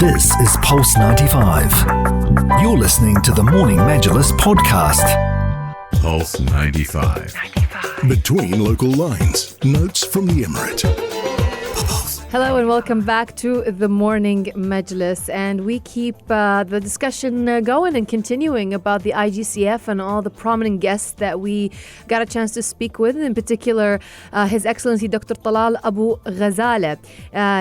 This is Pulse 95. You're listening to the Morning Majlis podcast. Pulse 95. Between local lines. Notes from the Emirate. Hello and welcome back to the Morning Majlis, and we keep the discussion going and continuing about the IGCF and all the prominent guests that we got a chance to speak with, in particular His Excellency Dr. Talal Abu-Ghazaleh.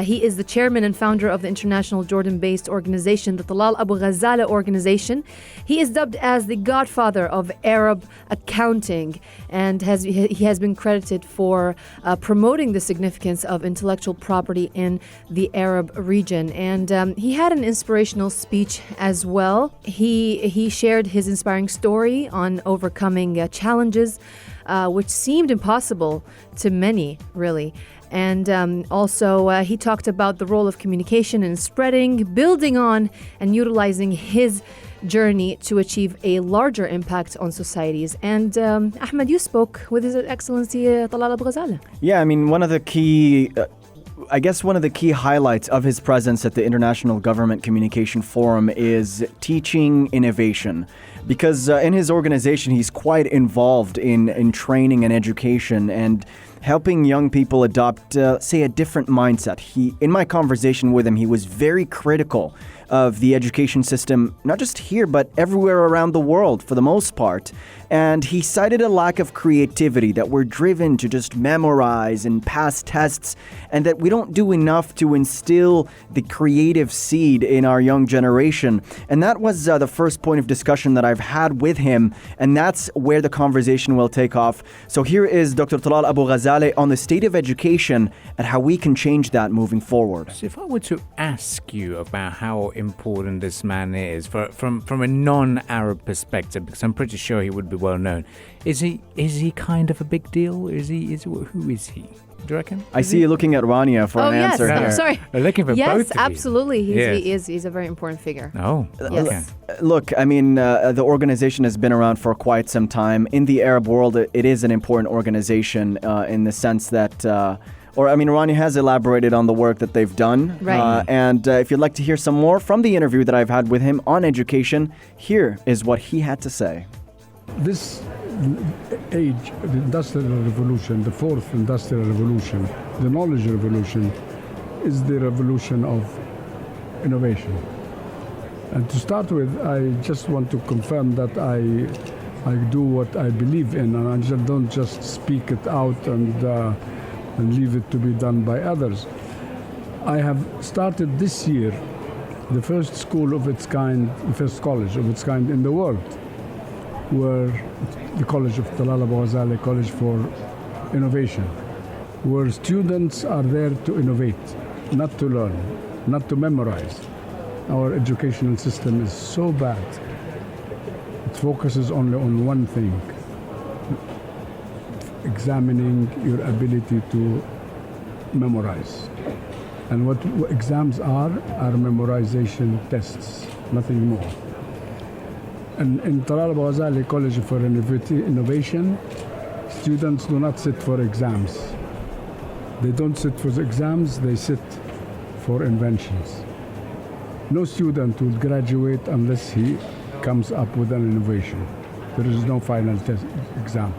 He is the chairman and founder of the international Jordan-based organization, the Talal Abu-Ghazaleh organization. He is dubbed as the godfather of Arab accounting, and he has been credited for promoting the significance of intellectual property in the Arab region. And he had an inspirational speech as well. He shared his inspiring story on overcoming challenges which seemed impossible to many, really. And also he talked about the role of communication in spreading, building on, and utilizing his journey to achieve a larger impact on societies. And Ahmed, you spoke with His Excellency Talal Abu-Ghazaleh. Yeah, I mean, one of the key highlights of his presence at the International Government Communication Forum is teaching innovation. Because in his organization, he's quite involved in training and education and helping young people adopt, say, a different mindset. In my conversation with him, he was very critical of the education system, not just here, but everywhere around the world for the most part. And he cited a lack of creativity, that we're driven to just memorize and pass tests, and that we don't do enough to instill the creative seed in our young generation. And that was the first point of discussion that I've had with him, and that's where the conversation will take off. So here is Dr. Talal Abu-Ghazaleh on the state of education and how we can change that moving forward. So if I were to ask you about how important this man is from a non-Arab perspective, because I'm pretty sure he would be well known, is he kind of a big deal? Who is he? Do you reckon? I see you looking at Rania for an answer here. here. Sorry. We're looking for both Yes, of you. absolutely. He's a very important figure. Oh, okay. Look, I mean, the organization has been around for quite some time. In the Arab world, it is an important organization in the sense that, Rania has elaborated on the work that they've done. Right. And if you'd like to hear some more from the interview that I've had with him on education, here is what he had to say. This age, the Industrial Revolution, the fourth Industrial Revolution, the knowledge revolution, is the revolution of innovation. And to start with, I just want to confirm that I do what I believe in, and I don't just speak it out and leave it to be done by others. I have started this year the first school of its kind, the first college of its kind in the world, where the College of Talal Abu-Ghazaleh College for Innovation, where students are there to innovate, not to learn, not to memorize. Our educational system is so bad. It focuses only on one thing: examining your ability to memorize. And what exams are memorization tests, nothing more. And in Talal Abu-Ghazaleh College for Innovation, students do not sit for exams. They don't sit for the exams, they sit for inventions. No student will graduate unless he comes up with an innovation. There is no final exam.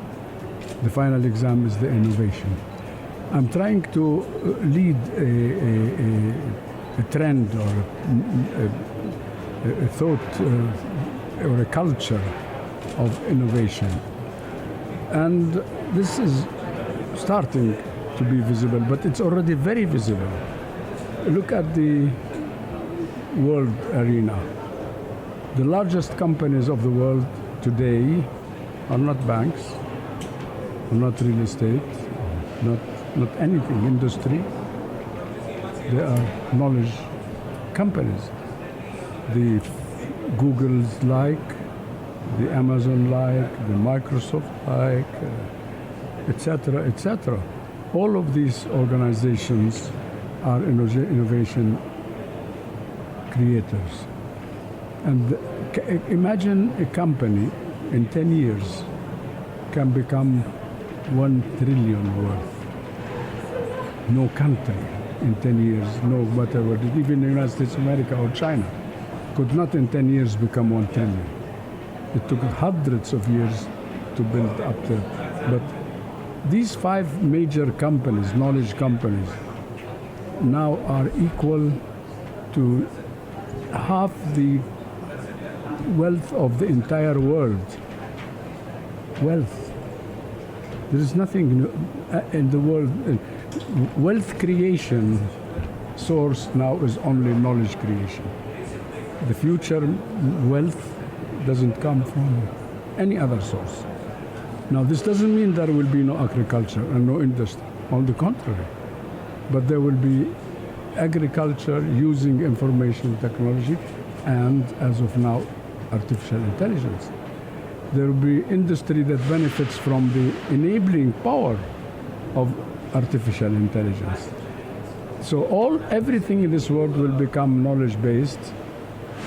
The final exam is the innovation. I'm trying to lead a trend or a thought or a culture of innovation. And this is starting to be visible, but it's already very visible. Look at the world arena. The largest companies of the world today are not banks, are not real estate, not anything, industry. They are knowledge companies. The Google's like, the Amazon like, the Microsoft like, etc., etc. All of these organizations are innovation creators. And imagine a company in 10 years can become 1 trillion worth. No country in 10 years, no matter what, even the United States of America or China, could not in 10 years become 1 trillion. It took hundreds of years to build up to it. But these 5 major companies, knowledge companies, now are equal to half the wealth of the entire world. Wealth. There is nothing in the world. Wealth creation source now is only knowledge creation. The future wealth doesn't come from any other source. Now, this doesn't mean there will be no agriculture and no industry. On the contrary. But there will be agriculture using information technology and, as of now, artificial intelligence. There will be industry that benefits from the enabling power of artificial intelligence. So everything in this world will become knowledge-based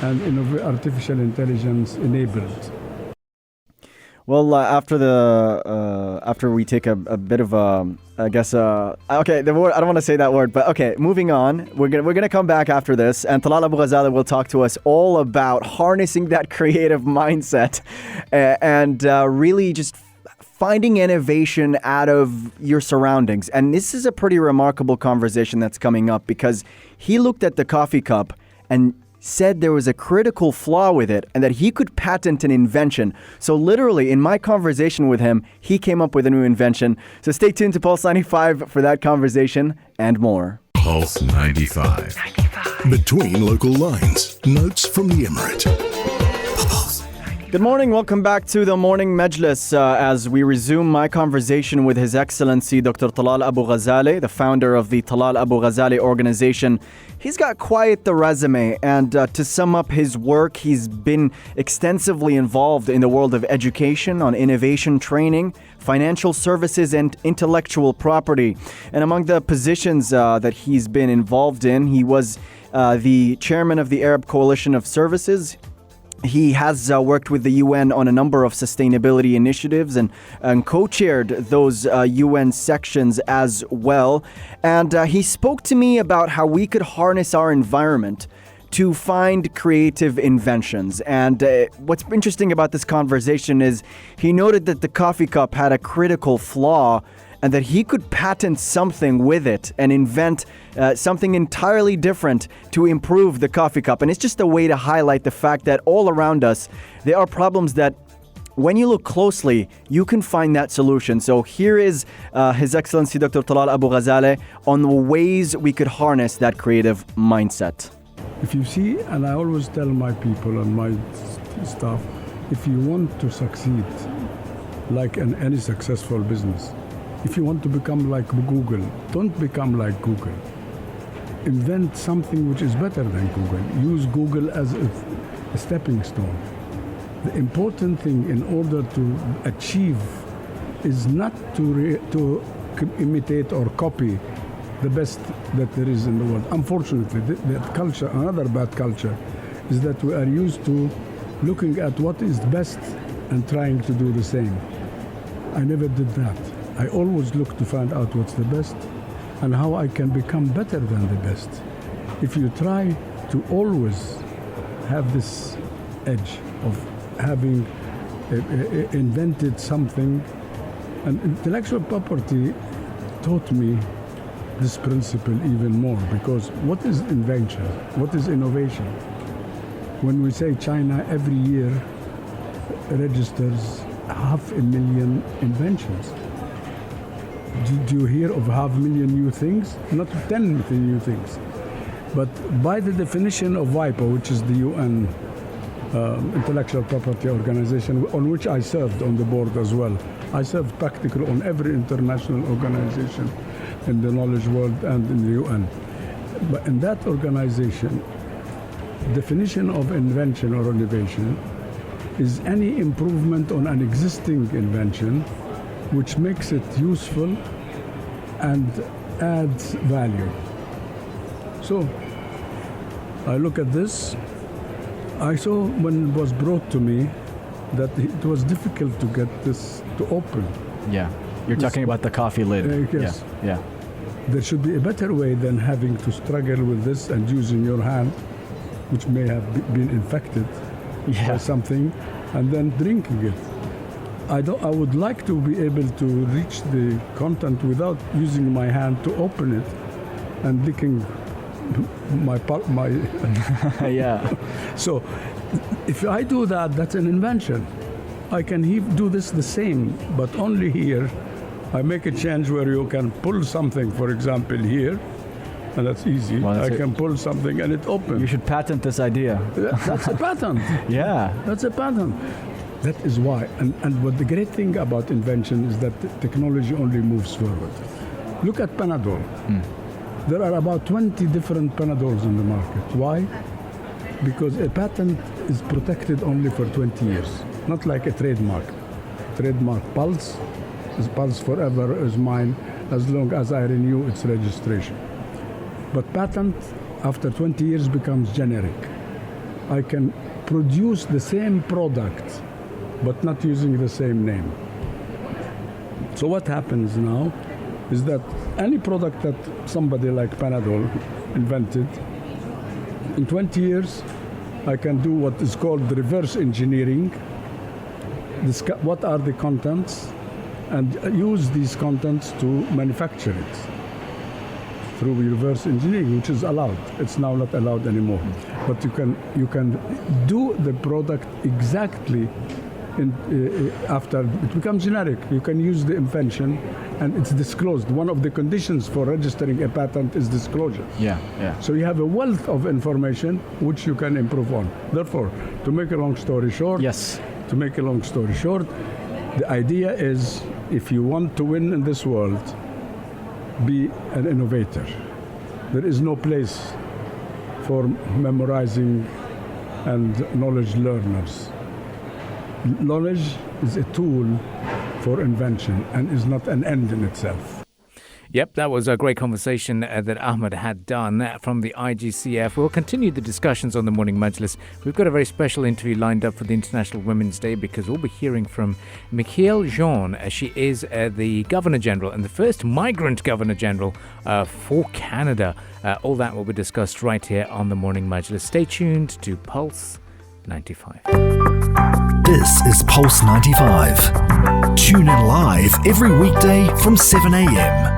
and artificial intelligence enabled. Well, after we take a bit of okay, the word, I don't want to say that word, but okay, moving on. We're gonna come back after this, and Talal Abu-Ghazaleh will talk to us all about harnessing that creative mindset and really just finding innovation out of your surroundings. And this is a pretty remarkable conversation that's coming up, because he looked at the coffee cup and said there was a critical flaw with it and that he could patent an invention. So literally, in my conversation with him, he came up with a new invention. So stay tuned to Pulse 95 for that conversation and more. Pulse 95. Between local lines. Notes from the Emirate. Good morning. Welcome back to the Morning Majlis as we resume my conversation with His Excellency Dr. Talal Abu-Ghazaleh, the founder of the Talal Abu-Ghazaleh organization. He's got quite the resume, and to sum up his work, he's been extensively involved in the world of education, on innovation training, financial services, and intellectual property. And among the positions that he's been involved in, he was the chairman of the Arab Coalition of Services. He has worked with the UN on a number of sustainability initiatives and co-chaired those UN sections as well. And he spoke to me about how we could harness our environment to find creative inventions. And what's interesting about this conversation is he noted that the coffee cup had a critical flaw, and that he could patent something with it and invent something entirely different to improve the coffee cup. And it's just a way to highlight the fact that all around us, there are problems that when you look closely, you can find that solution. So here is His Excellency Dr. Talal Abu-Ghazaleh on the ways we could harness that creative mindset. If you see, and I always tell my people and my staff, if you want to succeed, like in any successful business, if you want to become like Google, don't become like Google. Invent something which is better than Google. Use Google as a stepping stone. The important thing in order to achieve is not to imitate or copy the best that there is in the world. Unfortunately, that culture, another bad culture, is that we are used to looking at what is best and trying to do the same. I never did that. I always look to find out what's the best and how I can become better than the best. If you try to always have this edge of having invented something, and intellectual property taught me this principle even more, because what is invention? What is innovation? When we say China every year registers 500,000 inventions. Do you hear of 500,000 new things? Not 10 new things. But by the definition of WIPO, which is the UN Intellectual Property Organization, on which I served on the board as well. I served practically on every international organization in the knowledge world and in the UN. But in that organization, definition of invention or innovation is any improvement on an existing invention which makes it useful and adds value. So I look at this. I saw when it was brought to me that it was difficult to get this to open. Yeah, you're talking about the coffee lid. Yes. Yeah. there should be a better way than having to struggle with this and using your hand, which may have been infected by something, and then drinking it. I would like to be able to reach the content without using my hand to open it and licking my Yeah. So if I do that, that's an invention. I can do this the same, but only here. I make a change where you can pull something, for example, here, and that's easy. Well, I can pull something and it opens. You should patent this idea. That's a patent. Yeah. That's a patent. That is why. And what the great thing about invention is that technology only moves forward. Look at Panadol. There are about 20 different Panadols in the market. Why? Because a patent is protected only for 20 years, not like a trademark. Trademark Pulse is Pulse forever is mine as long as I renew its registration. But patent after 20 years becomes generic. I can produce the same product but not using the same name. So what happens now is that any product that somebody like Panadol invented, in 20 years, I can do what is called reverse engineering. What are the contents? And use these contents to manufacture it through reverse engineering, which is allowed. It's now not allowed anymore. But you can do the product exactly after it becomes generic. You can use the invention and it's disclosed. One of the conditions for registering a patent is disclosure. Yeah. So you have a wealth of information which you can improve on. Therefore, to make a long story short, the idea is if you want to win in this world, be an innovator. There is no place for memorizing and knowledge learners. Knowledge is a tool for invention and is not an end in itself. Yep, that was a great conversation that Ahmed had done from the IGCF. We'll continue the discussions on the Morning Majlis. We've got a very special interview lined up for the International Women's Day because we'll be hearing from Michaëlle Jean. She is the Governor General and the first migrant Governor General for Canada. All that will be discussed right here on the Morning Majlis. Stay tuned to Pulse 95. This is Pulse 95. Tune in live every weekday from 7 a.m.